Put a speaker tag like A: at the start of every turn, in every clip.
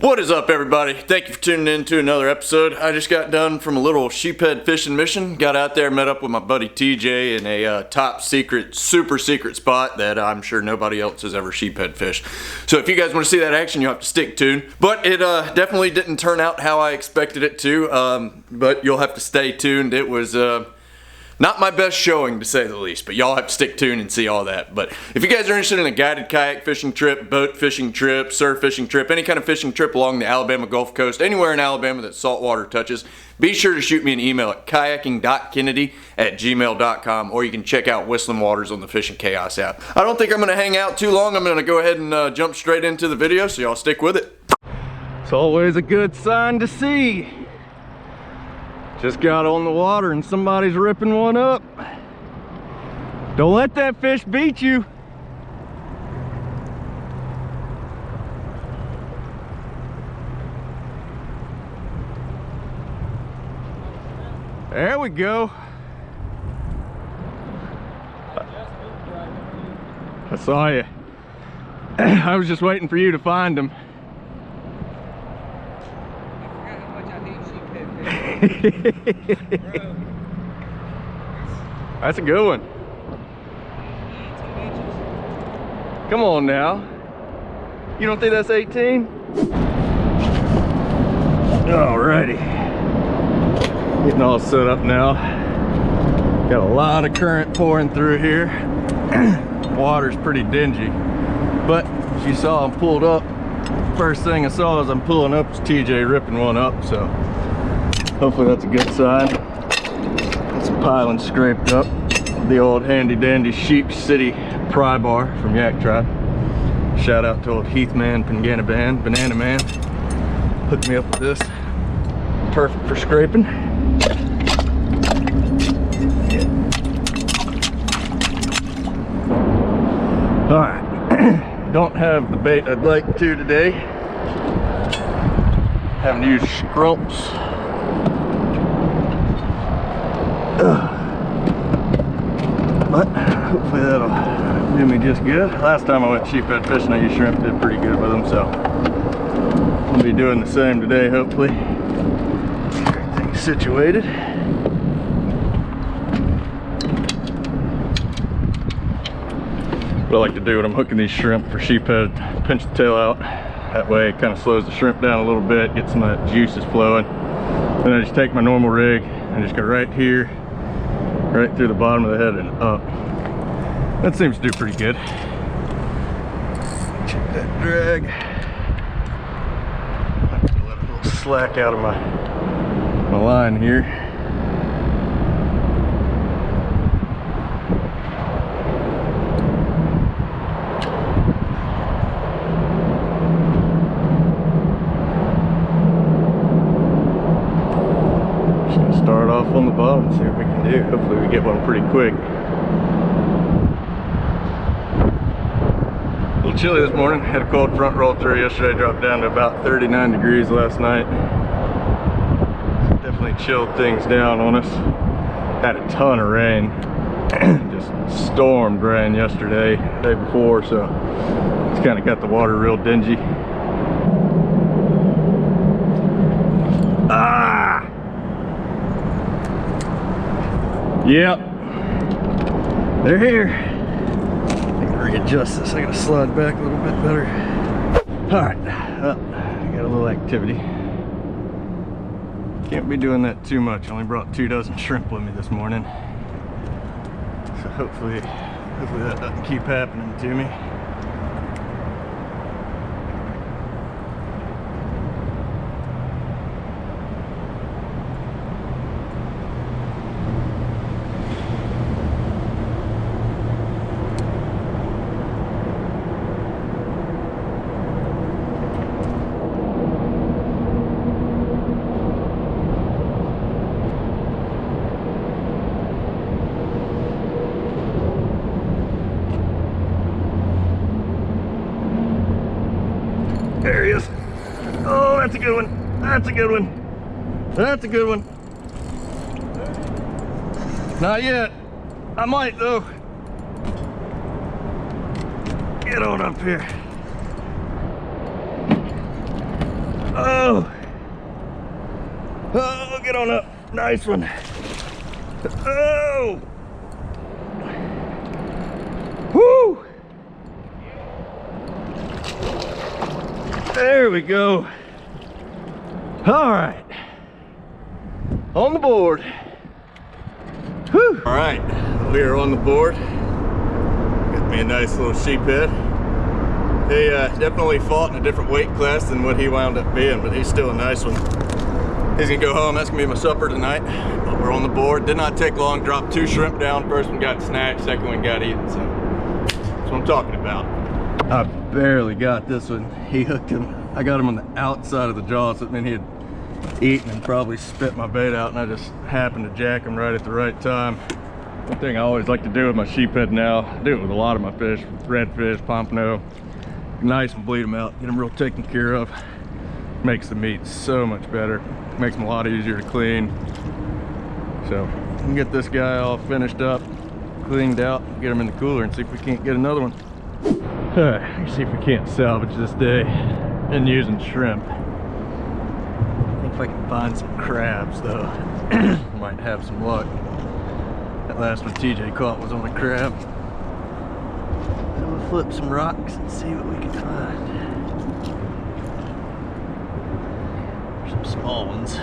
A: What is up, everybody? Thank you for tuning in to another episode. I just got done from a little sheephead fishing mission. Got out there, met up with my buddy TJ in a top secret, super secret spot that I'm sure nobody else has ever sheephead fished. So if you guys want to see that action, you'll have to stick tuned. But it definitely didn't turn out how I expected it to, but you'll have to stay tuned. It was not my best showing, to say the least, but y'all have to stick tuned and see all that. But if you guys are interested in a guided kayak fishing trip, boat fishing trip, surf fishing trip, any kind of fishing trip along the Alabama Gulf Coast, anywhere in Alabama that saltwater touches, be sure to shoot me an email at kayaking.kennedy@gmail.com, or you can check out Whistling Waters on the Fishing Chaos app. I don't think I'm going to hang out too long. I'm going to go ahead and jump straight into the video, so y'all stick with it. It's always a good sign to see. Just got on the water and somebody's ripping one up. Don't let that fish beat you. There we go. I saw you. I was just waiting for you to find him. That's a good one. Come on now. You don't think that's 18? Alrighty. Getting all set up now. Got a lot of current pouring through here. Water's pretty dingy. But as you saw, I'm pulled up. First thing I saw as I'm pulling up is TJ ripping one up, so hopefully that's a good sign. Got some piling scraped up. The old handy dandy Sheepshead pry bar from Yak Tribe. Shout out to old Heathman, Banana Man. Hooked me up with this. Perfect for scraping. Alright. Don't have the bait I'd like to today. Having to use scrumps. But hopefully that'll do me just good. Last time I went sheephead fishing, I used shrimp, did pretty good with them, so I'll be doing the same today, hopefully. Get everything situated. What I like to do when I'm hooking these shrimp for sheephead, pinch the tail out. That way it kind of slows the shrimp down a little bit, get some of that juices flowing. Then I just take my normal rig and just go right here, right through the bottom of the head and up. That seems to do pretty good. Check that drag. I'm gonna let a little slack out of my line here. Start off on the bottom and see what we can do. Hopefully we get one pretty quick. A little chilly this morning. Had a cold front roll through yesterday. Dropped down to about 39 degrees last night. Definitely chilled things down on us. Had a ton of rain. Just stormed rain yesterday, the day before, so it's kind of got the water real dingy. Yep, they're here. I gotta readjust this. I gotta slide back a little bit better. All right, well, I got a little activity. Can't be doing that too much. Only brought 2 dozen shrimp with me this morning, so hopefully that doesn't keep happening to me. There he is. Oh, that's a good one. That's a good one. That's a good one. Not yet. I might though. Get on up here. on up. Nice one. Oh! Woo! There we go. All right. On the board. Whew. All right, we are on the board. Got me a nice little sheephead. He definitely fought in a different weight class than what he wound up being, but he's still a nice one. He's gonna go home. That's gonna be my supper tonight. But we're on the board. Did not take long. Dropped 2 shrimp down. First one got snatched. Second one got eaten. So that's what I'm talking about. I barely got this one. He hooked him. I got him on the outside of the jaw, so it meant he had eaten and probably spit my bait out, and I just happened to jack him right at the right time. One thing I always like to do with my sheephead now, I do it with a lot of my fish, redfish, pompano, nice and bleed them out, get them real taken care of. Makes the meat so much better, makes them a lot easier to clean. So we can get this guy all finished up, cleaned out, get him in the cooler and see if we can't get another one. All right, let's see if we can't salvage this day and using shrimp. I think if I can find some crabs though, might have some luck. That last one TJ caught was on a crab. So we'll flip some rocks and see what we can find. Some small ones.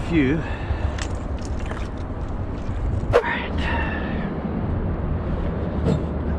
A: Few. Alright.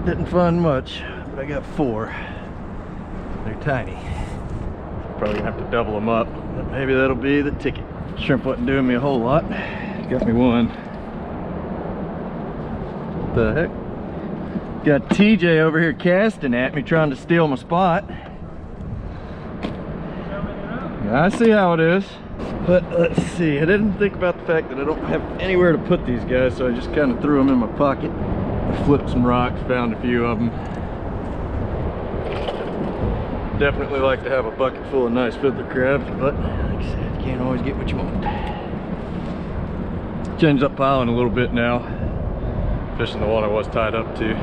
A: Didn't find much, but I got 4. They're tiny. Probably gonna have to double them up, but maybe that'll be the ticket. Shrimp wasn't doing me a whole lot. Got me one. What the heck? Got TJ over here casting at me, trying to steal my spot. I see how it is. But let's see, I didn't think about the fact that I don't have anywhere to put these guys, so I just kind of threw them in my pocket. I flipped some rocks, found a few of them. Definitely like to have a bucket full of nice fiddler crabs, but like I said, you can't always get what you want. Changed up piling a little bit now. Fishing the one I was tied up to.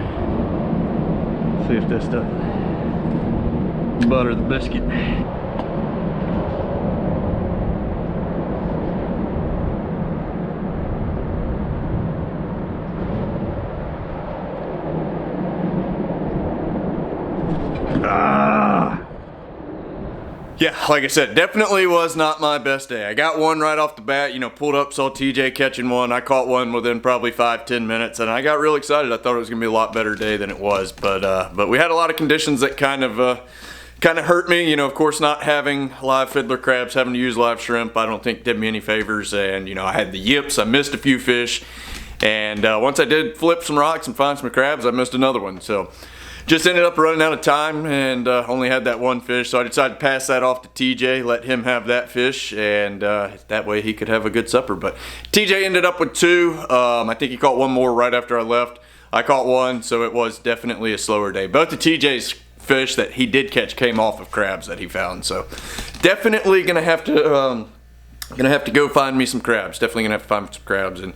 A: See if this doesn't butter the biscuit. Yeah, like I said, definitely was not my best day. I got one right off the bat, you know, pulled up, saw TJ catching one. I caught one within probably 5-10 minutes, and I got real excited. I thought it was gonna be a lot better day than it was, but we had a lot of conditions that kind of hurt me. You know, of course, not having live fiddler crabs, having to use live shrimp, I don't think did me any favors. And you know, I had the yips, I missed a few fish, and once I did flip some rocks and find some crabs, I missed another one. So just ended up running out of time and only had that one fish, so I decided to pass that off to TJ, let him have that fish, and that way he could have a good supper. But TJ ended up with 2. I think he caught one more right after I left. I caught one, so it was definitely a slower day. Both of TJ's fish that he did catch came off of crabs that he found, so definitely gonna have to go find me some crabs. Definitely gonna have to find some crabs. And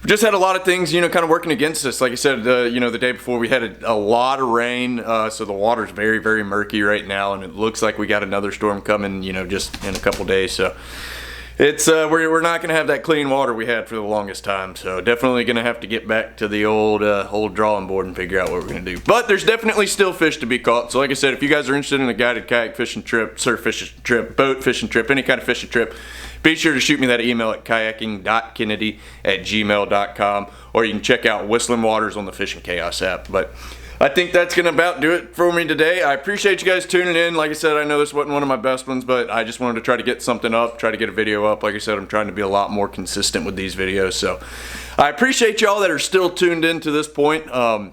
A: we just had a lot of things, you know, kind of working against us. Like I said, you know, the day before we had a lot of rain, so the water's very, very murky right now, and it looks like we got another storm coming, you know, just in a couple days. So it's we're not gonna have that clean water we had for the longest time. So definitely gonna have to get back to the old drawing board and figure out what we're gonna do. But there's definitely still fish to be caught. So like I said, if you guys are interested in a guided kayak fishing trip, surf fishing trip, boat fishing trip, any kind of fishing trip, be sure to shoot me that email at kayaking.kennedy@gmail.com, or you can check out Whistling Waters on the Fishing Chaos app. But I think that's gonna about do it for me today. I appreciate you guys tuning in. Like I said, I know this wasn't one of my best ones, but I just wanted to try to get something up, try to get a video up. Like I said, I'm trying to be a lot more consistent with these videos. So I appreciate y'all that are still tuned in to this point. If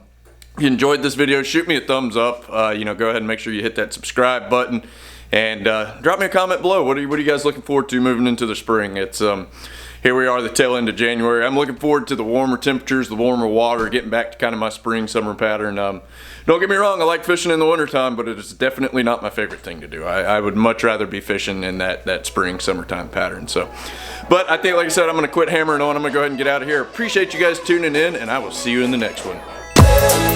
A: you enjoyed this video, shoot me a thumbs up. You know, go ahead and make sure you hit that subscribe button. And drop me a comment below. What are you guys looking forward to moving into the spring? It's here we are, the tail end of January. I'm looking forward to the warmer temperatures, the warmer water, getting back to kind of my spring, summer pattern. Don't get me wrong, I like fishing in the wintertime, but it is definitely not my favorite thing to do. I would much rather be fishing in that spring, summertime pattern. So, but I think, like I said, I'm going to quit hammering on. I'm going to go ahead and get out of here. Appreciate you guys tuning in, and I will see you in the next one.